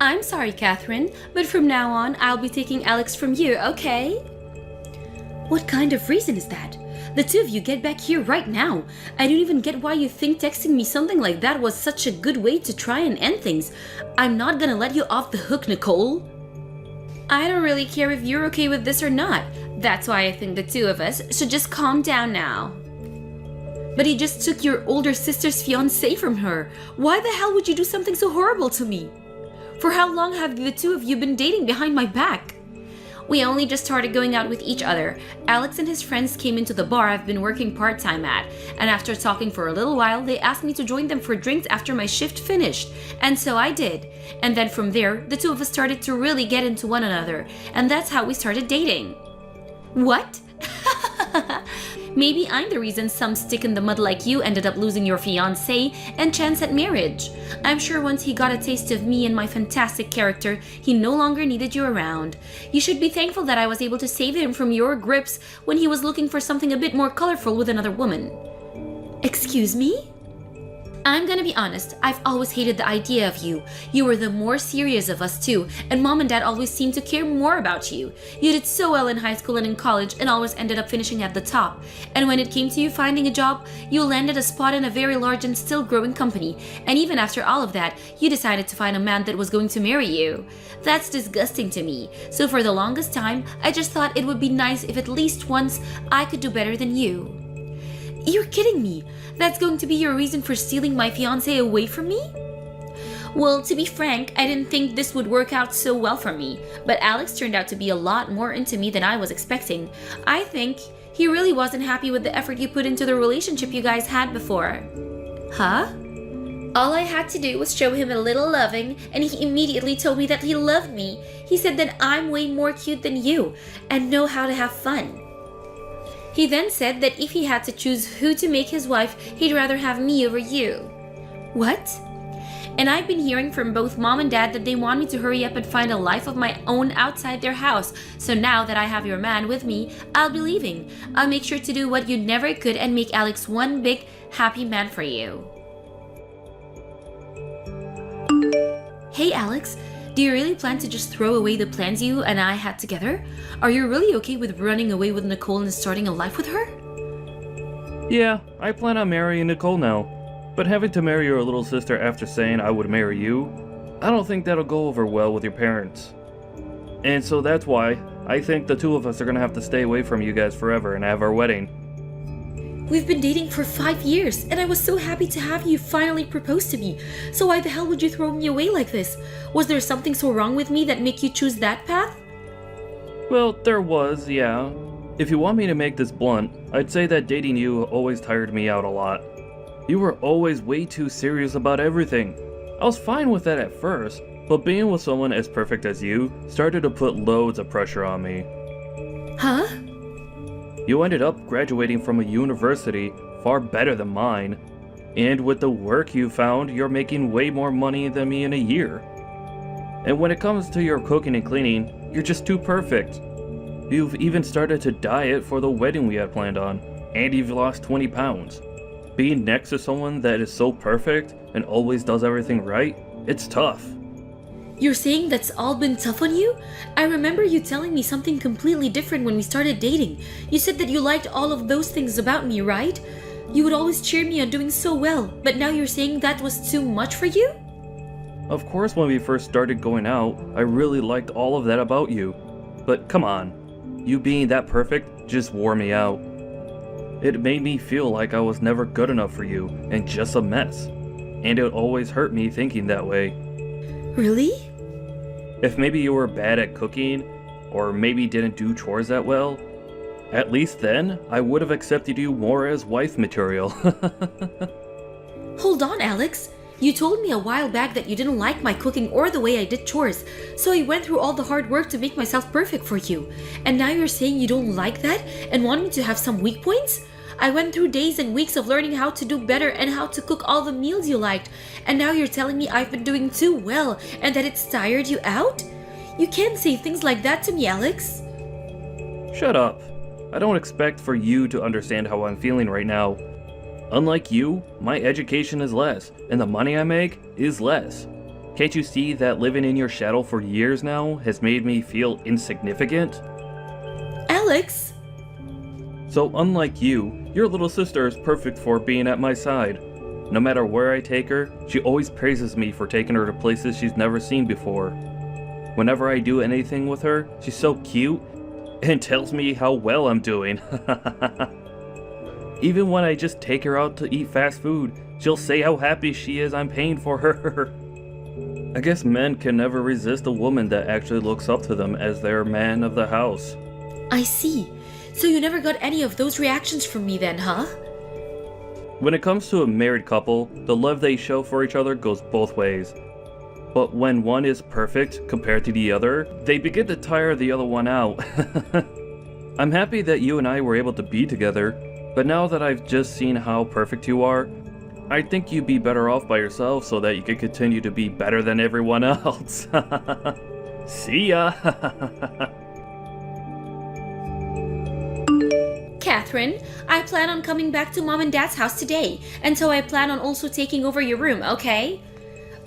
I'm sorry, Catherine, but from now on, I'll be taking Alex from you, okay? What kind of reason is that? The two of you get back here right now. I don't even get why you think texting me something like that was such a good way to try and end things. I'm not gonna let you off the hook, Nicole. I don't really care if you're okay with this or not. That's why I think the two of us should just calm down now. But he just took your older sister's fiancé from her. Why the hell would you do something so horrible to me? For how long have the two of you been dating behind my back? We only just started going out with each other. Alex and his friends came into the bar I've been working part-time at, and after talking for a little while, they asked me to join them for drinks after my shift finished, and so I did. And then from there, the two of us started to really get into one another, and that's how we started dating. What? Maybe I'm the reason some stick in the mud like you ended up losing your fiancé and chance at marriage. I'm sure once he got a taste of me and my fantastic character, he no longer needed you around. You should be thankful that I was able to save him from your grips when he was looking for something a bit more colorful with another woman. Excuse me? I'm gonna be honest, I've always hated the idea of you. You were the more serious of us two, and mom and dad always seemed to care more about you. You did so well in high school and in college and always ended up finishing at the top. And when it came to you finding a job, you landed a spot in a very large and still growing company. And even after all of that, you decided to find a man that was going to marry you. That's disgusting to me. So for the longest time, I just thought it would be nice if at least once I could do better than you. You're kidding me. That's going to be your reason for stealing my fiancé away from me? Well, to be frank, I didn't think this would work out so well for me, but Alex turned out to be a lot more into me than I was expecting. I think he really wasn't happy with the effort you put into the relationship you guys had before. Huh? All I had to do was show him a little loving, and he immediately told me that he loved me. He said that I'm way more cute than you and know how to have fun. He then said that if he had to choose who to make his wife, he'd rather have me over you. What? And I've been hearing from both mom and dad that they want me to hurry up and find a life of my own outside their house. So now that I have your man with me, I'll be leaving. I'll make sure to do what you never could and make Alex one big, happy man for you. Hey Alex, do you really plan to just throw away the plans you and I had together? Are you really okay with running away with Nicole and starting a life with her? Yeah, I plan on marrying Nicole now. But having to marry your little sister after saying I would marry you, I don't think that'll go over well with your parents. And so that's why I think the two of us are gonna have to stay away from you guys forever and have our wedding. We've been dating for 5 years, and I was so happy to have you finally propose to me. So why the hell would you throw me away like this? Was there something so wrong with me that made you choose that path? Well, there was, yeah. If you want me to make this blunt, I'd say that dating you always tired me out a lot. You were always way too serious about everything. I was fine with that at first, but being with someone as perfect as you started to put loads of pressure on me. Huh? You ended up graduating from a university far better than mine, and with the work you found, you're making way more money than me in a year. And when it comes to your cooking and cleaning, you're just too perfect. You've even started to diet for the wedding we had planned on, and you've lost 20 pounds. Being next to someone that is so perfect and always does everything right, it's tough. You're saying that's all been tough on you? I remember you telling me something completely different when we started dating. You said that you liked all of those things about me, right? You would always cheer me on doing so well, but now you're saying that was too much for you? Of course, when we first started going out, I really liked all of that about you. But come on, you being that perfect just wore me out. It made me feel like I was never good enough for you and just a mess. And it always hurt me thinking that way. Really? If maybe you were bad at cooking, or maybe didn't do chores that well, at least then, I would have accepted you more as wife material. Hold on, Alex. You told me a while back that you didn't like my cooking or the way I did chores, so I went through all the hard work to make myself perfect for you. And now you're saying you don't like that and want me to have some weak points? I went through days and weeks of learning how to do better and how to cook all the meals you liked, and now you're telling me I've been doing too well and that it's tired you out? You can't say things like that to me, Alex. Shut up. I don't expect for you to understand how I'm feeling right now. Unlike you, my education is less, and the money I make is less. Can't you see that living in your shadow for years now has made me feel insignificant? Alex! So unlike you, your little sister is perfect for being at my side. No matter where I take her, she always praises me for taking her to places she's never seen before. Whenever I do anything with her, she's so cute and tells me how well I'm doing. Even when I just take her out to eat fast food, she'll say how happy she is I'm paying for her. I guess men can never resist a woman that actually looks up to them as their man of the house. I see. So you never got any of those reactions from me then, huh? When it comes to a married couple, the love they show for each other goes both ways. But when one is perfect compared to the other, they begin to tire the other one out. I'm happy that you and I were able to be together, but now that I've just seen how perfect you are, I think you'd be better off by yourself so that you can continue to be better than everyone else. See ya! Catherine, I plan on coming back to Mom and Dad's house today, and so I plan on also taking over your room, okay?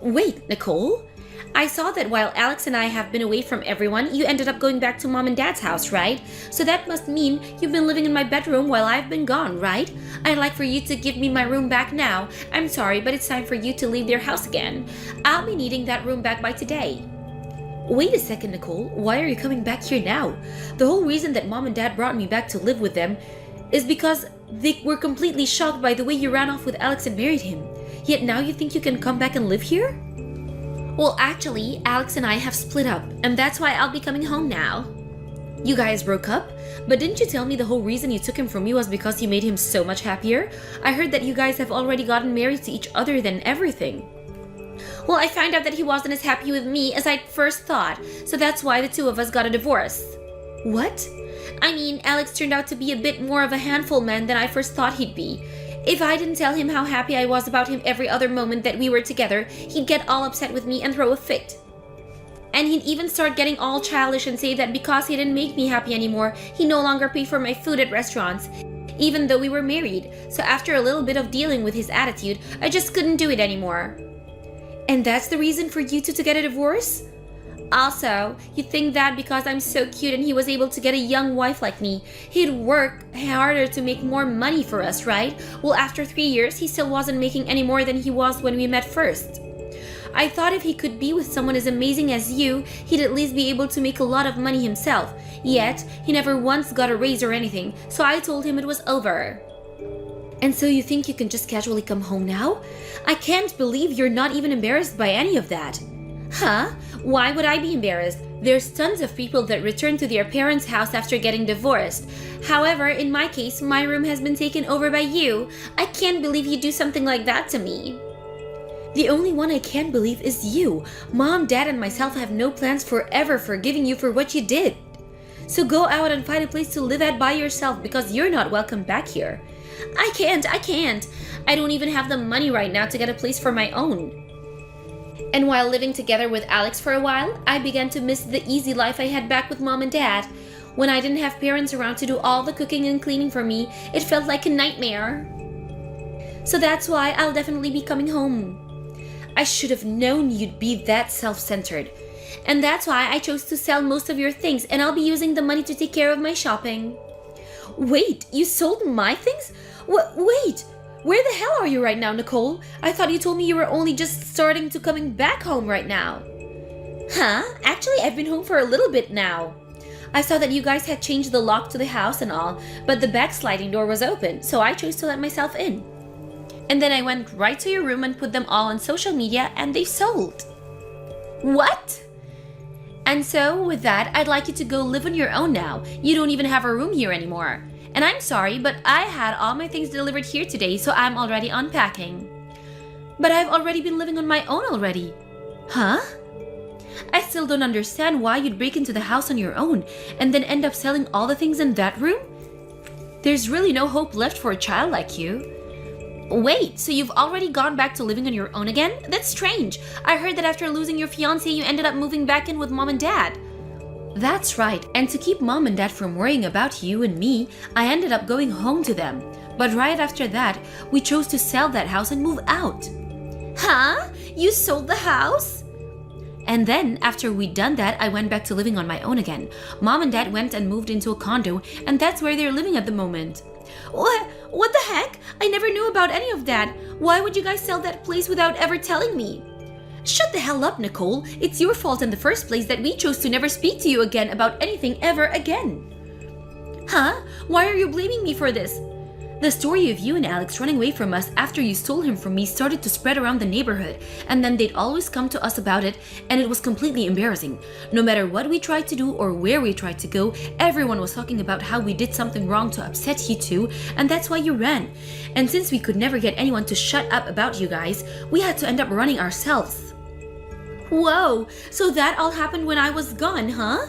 Wait, Nicole? I saw that while Alex and I have been away from everyone, you ended up going back to Mom and Dad's house, right? So that must mean you've been living in my bedroom while I've been gone, right? I'd like for you to give me my room back now. I'm sorry, but it's time for you to leave their house again. I'll be needing that room back by today. Wait a second, Nicole. Why are you coming back here now? The whole reason that Mom and Dad brought me back to live with them is because they were completely shocked by the way you ran off with Alex and married him. Yet now you think you can come back and live here? Well, actually, Alex and I have split up, and that's why I'll be coming home now. You guys broke up? But didn't you tell me the whole reason you took him from me was because you made him so much happier? I heard that you guys have already gotten married to each other than everything. Well, I found out that he wasn't as happy with me as I'd first thought, so that's why the two of us got a divorce. What? I mean, Alex turned out to be a bit more of a handful man than I first thought he'd be. If I didn't tell him how happy I was about him every other moment that we were together, he'd get all upset with me and throw a fit. And he'd even start getting all childish and say that because he didn't make me happy anymore, he no longer paid for my food at restaurants, even though we were married. So after a little bit of dealing with his attitude, I just couldn't do it anymore. And that's the reason for you two to get a divorce? Also, you think that because I'm so cute and he was able to get a young wife like me, he'd work harder to make more money for us, right? Well, after 3 years, he still wasn't making any more than he was when we met first. I thought if he could be with someone as amazing as you, he'd at least be able to make a lot of money himself. Yet, he never once got a raise or anything, so I told him it was over. And so you think you can just casually come home now? I can't believe you're not even embarrassed by any of that. Huh? Why would I be embarrassed? There's tons of people that return to their parents' house after getting divorced. However, in my case, my room has been taken over by you. I can't believe you'd do something like that to me. The only one I can't believe is you. Mom, Dad, and myself have no plans forever forgiving you for what you did. So go out and find a place to live at by yourself because you're not welcome back here. I can't. I don't even have the money right now to get a place for my own. And while living together with Alex for a while, I began to miss the easy life I had back with Mom and Dad. When I didn't have parents around to do all the cooking and cleaning for me, it felt like a nightmare. So that's why I'll definitely be coming home. I should have known you'd be that self-centered. And that's why I chose to sell most of your things, and I'll be using the money to take care of my shopping. Wait, you sold my things? Wait! Where the hell are you right now, Nicole? I thought you told me you were only just starting to coming back home right now. Huh? Actually, I've been home for a little bit now. I saw that you guys had changed the lock to the house and all, but the back sliding door was open, so I chose to let myself in. And then I went right to your room and put them all on social media, and they sold. What? And so, with that, I'd like you to go live on your own now. You don't even have a room here anymore. And I'm sorry, but I had all my things delivered here today, so I'm already unpacking. But I've already been living on my own already. Huh? I still don't understand why you'd break into the house on your own and then end up selling all the things in that room. There's really no hope left for a child like you. Wait, so you've already gone back to living on your own again? That's strange. I heard that after losing your fiancé, you ended up moving back in with Mom and Dad. That's right, and to keep Mom and Dad from worrying about you and me, I ended up going home to them. But right after that, we chose to sell that house and move out. Huh? You sold the house? And then, after we'd done that, I went back to living on my own again. Mom and Dad went and moved into a condo, and that's where they're living at the moment. What the heck? I never knew about any of that. Why would you guys sell that place without ever telling me? Shut the hell up, Nicole. It's your fault in the first place that we chose to never speak to you again about anything ever again. Huh? Why are you blaming me for this? The story of you and Alex running away from us after you stole him from me started to spread around the neighborhood, and then they'd always come to us about it, and it was completely embarrassing. No matter what we tried to do or where we tried to go, everyone was talking about how we did something wrong to upset you two, and that's why you ran. And since we could never get anyone to shut up about you guys, we had to end up running ourselves. Whoa, so that all happened when I was gone, huh?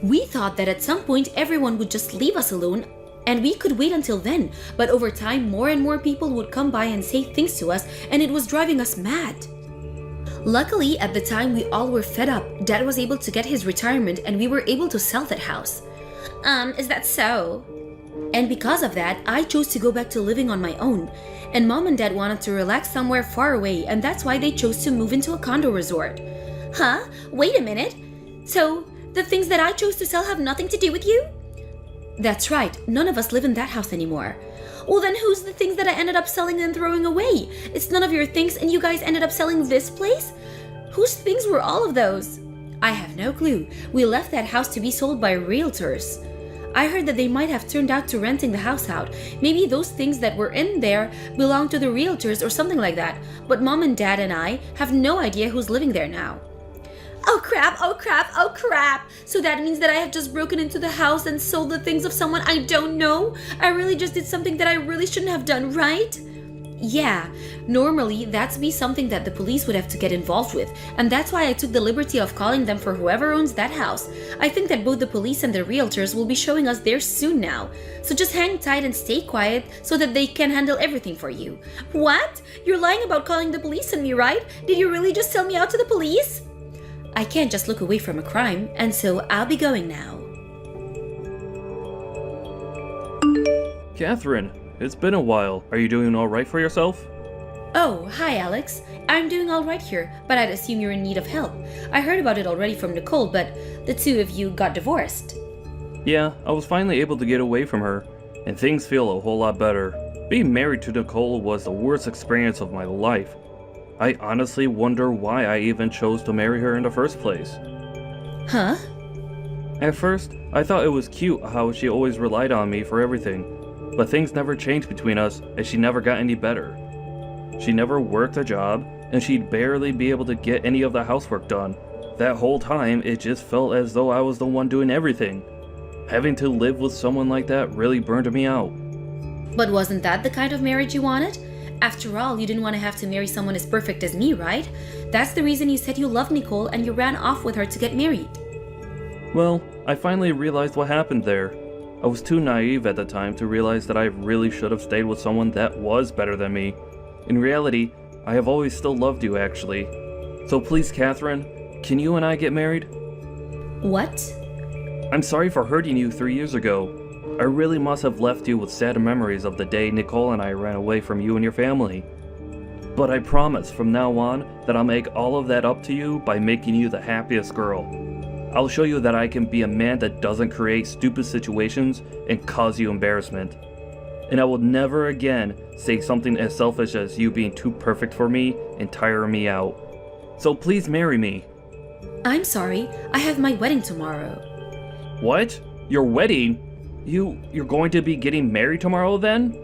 We thought that at some point everyone would just leave us alone, and we could wait until then, but over time more and more people would come by and say things to us, and it was driving us mad. Luckily, at the time we all were fed up. Dad was able to get his retirement and we were able to sell that house. Is that so? And because of that, I chose to go back to living on my own. And Mom and Dad wanted to relax somewhere far away, and that's why they chose to move into a condo resort. Huh? Wait a minute. So, the things that I chose to sell have nothing to do with you? That's right, none of us live in that house anymore. Well then who's the things that I ended up selling and throwing away? It's none of your things and you guys ended up selling this place? Whose things were all of those? I have no clue. We left that house to be sold by realtors. I heard that they might have turned out to renting the house out. Maybe those things that were in there belong to the realtors or something like that. But Mom and Dad and I have no idea who's living there now. Oh crap, oh crap, oh crap! So that means that I have just broken into the house and sold the things of someone I don't know? I really just did something that I really shouldn't have done, right? Yeah, normally that'd be something that the police would have to get involved with, and that's why I took the liberty of calling them for whoever owns that house. I think that both the police and the realtors will be showing us there soon now. So just hang tight and stay quiet so that they can handle everything for you. What? You're lying about calling the police on me, right? Did you really just sell me out to the police? I can't just look away from a crime, and so I'll be going now. Catherine, it's been a while. Are you doing all right for yourself? Oh, hi Alex. I'm doing all right here, but I'd assume you're in need of help. I heard about it already from Nicole, but the two of you got divorced. Yeah, I was finally able to get away from her, and things feel a whole lot better. Being married to Nicole was the worst experience of my life. I honestly wonder why I even chose to marry her in the first place. Huh? At first, I thought it was cute how she always relied on me for everything, but things never changed between us and she never got any better. She never worked a job, and she'd barely be able to get any of the housework done. That whole time, it just felt as though I was the one doing everything. Having to live with someone like that really burned me out. But wasn't that the kind of marriage you wanted? After all, you didn't want to have to marry someone as perfect as me, right? That's the reason you said you loved Nicole and you ran off with her to get married. Well, I finally realized what happened there. I was too naive at the time to realize that I really should have stayed with someone that was better than me. In reality, I have always still loved you, actually. So please, Catherine, can you and I get married? What? I'm sorry for hurting you 3 years ago. I really must have left you with sad memories of the day Nicole and I ran away from you and your family. But I promise from now on that I'll make all of that up to you by making you the happiest girl. I'll show you that I can be a man that doesn't create stupid situations and cause you embarrassment. And I will never again say something as selfish as you being too perfect for me and tiring me out. So please marry me. I'm sorry, I have my wedding tomorrow. What? Your wedding? You're going to be getting married tomorrow then?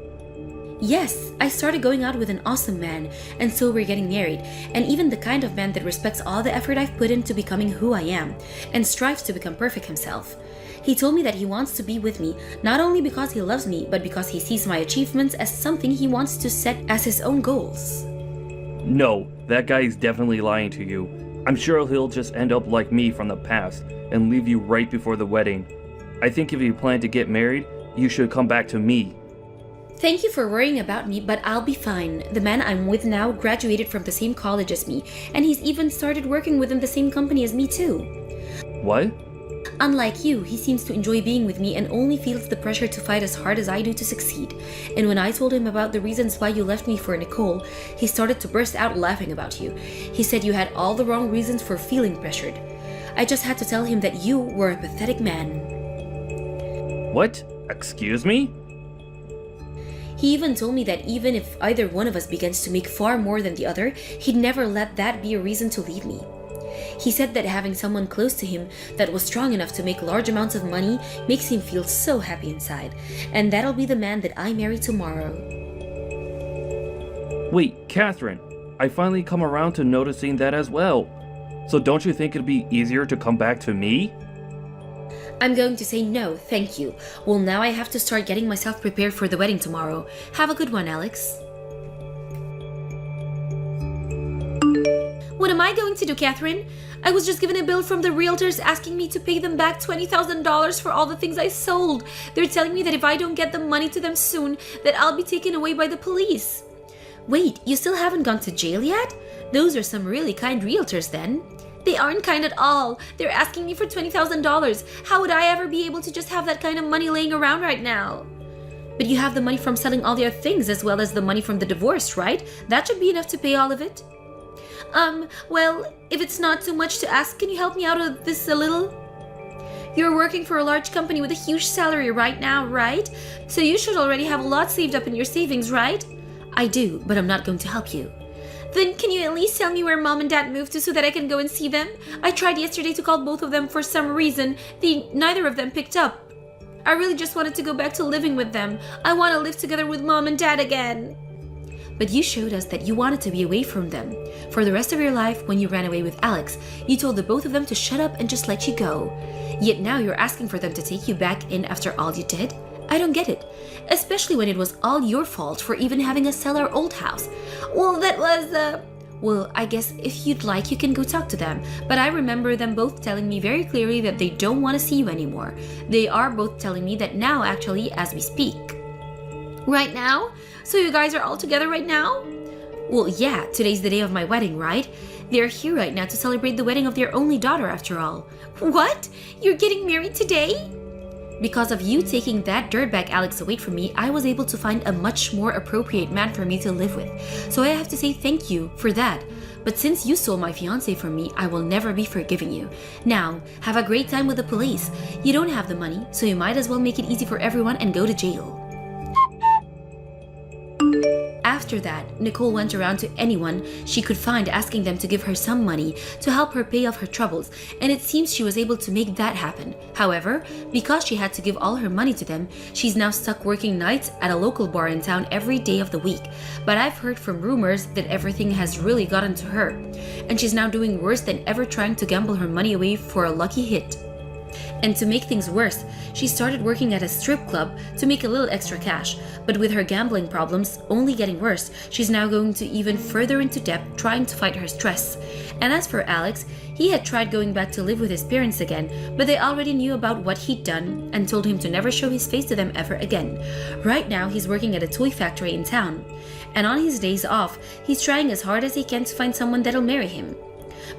Yes, I started going out with an awesome man, and so we're getting married, and even the kind of man that respects all the effort I've put into becoming who I am, and strives to become perfect himself. He told me that he wants to be with me, not only because he loves me, but because he sees my achievements as something he wants to set as his own goals. No, that guy is definitely lying to you. I'm sure he'll just end up like me from the past, and leave you right before the wedding. I think if you plan to get married, you should come back to me. Thank you for worrying about me, but I'll be fine. The man I'm with now graduated from the same college as me, and he's even started working within the same company as me too. What? Unlike you, he seems to enjoy being with me and only feels the pressure to fight as hard as I do to succeed. And when I told him about the reasons why you left me for Nicole, he started to burst out laughing about you. He said you had all the wrong reasons for feeling pressured. I just had to tell him that you were a pathetic man. What? Excuse me? He even told me that even if either one of us begins to make far more than the other, he'd never let that be a reason to leave me. He said that having someone close to him that was strong enough to make large amounts of money makes him feel so happy inside, and that'll be the man that I marry tomorrow. Wait, Catherine, I finally come around to noticing that as well. So don't you think it'd be easier to come back to me? I'm going to say no, thank you. Well, now I have to start getting myself prepared for the wedding tomorrow. Have a good one, Alex. What am I going to do, Catherine? I was just given a bill from the realtors asking me to pay them back $20,000 for all the things I sold. They're telling me that if I don't get the money to them soon, that I'll be taken away by the police. Wait, you still haven't gone to jail yet? Those are some really kind realtors then. They aren't kind at all. They're asking me for $20,000. How would I ever be able to just have that kind of money laying around right now? But you have the money from selling all their things as well as the money from the divorce, right? That should be enough to pay all of it. Well, if it's not too much to ask, can you help me out of this a little? You're working for a large company with a huge salary right now, right? So you should already have a lot saved up in your savings, right? I do, but I'm not going to help you. Then can you at least tell me where Mom and Dad moved to so that I can go and see them? I tried yesterday to call both of them for some reason. Neither of them picked up. I really just wanted to go back to living with them. I want to live together with Mom and Dad again. But you showed us that you wanted to be away from them. For the rest of your life, when you ran away with Alex, you told the both of them to shut up and just let you go. Yet now you're asking for them to take you back in after all you did? I don't get it. Especially when it was all your fault for even having us sell our old house. Well, that was, Well, I guess if you'd like, you can go talk to them. But I remember them both telling me very clearly that they don't want to see you anymore. They are both telling me that now, actually, as we speak. Right now? So you guys are all together right now? Well, yeah, today's the day of my wedding, right? They're here right now to celebrate the wedding of their only daughter, after all. What? You're getting married today? Because of you taking that dirtbag Alex away from me, I was able to find a much more appropriate man for me to live with. So I have to say thank you for that. But since you stole my fiancé from me, I will never be forgiving you. Now, have a great time with the police. You don't have the money, so you might as well make it easy for everyone and go to jail. After that, Nicole went around to anyone she could find asking them to give her some money to help her pay off her troubles, and it seems she was able to make that happen. However, because she had to give all her money to them, she's now stuck working nights at a local bar in town every day of the week. But I've heard from rumors that everything has really gotten to her, and she's now doing worse than ever trying to gamble her money away for a lucky hit. And to make things worse, she started working at a strip club to make a little extra cash. But with her gambling problems only getting worse, she's now going to even further into debt trying to fight her stress. And as for Alex, he had tried going back to live with his parents again, but they already knew about what he'd done and told him to never show his face to them ever again. Right now, he's working at a toy factory in town. And on his days off, he's trying as hard as he can to find someone that'll marry him.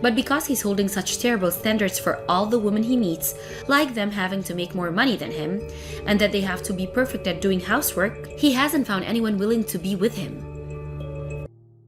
But because he's holding such terrible standards for all the women he meets, like them having to make more money than him, and that they have to be perfect at doing housework, he hasn't found anyone willing to be with him.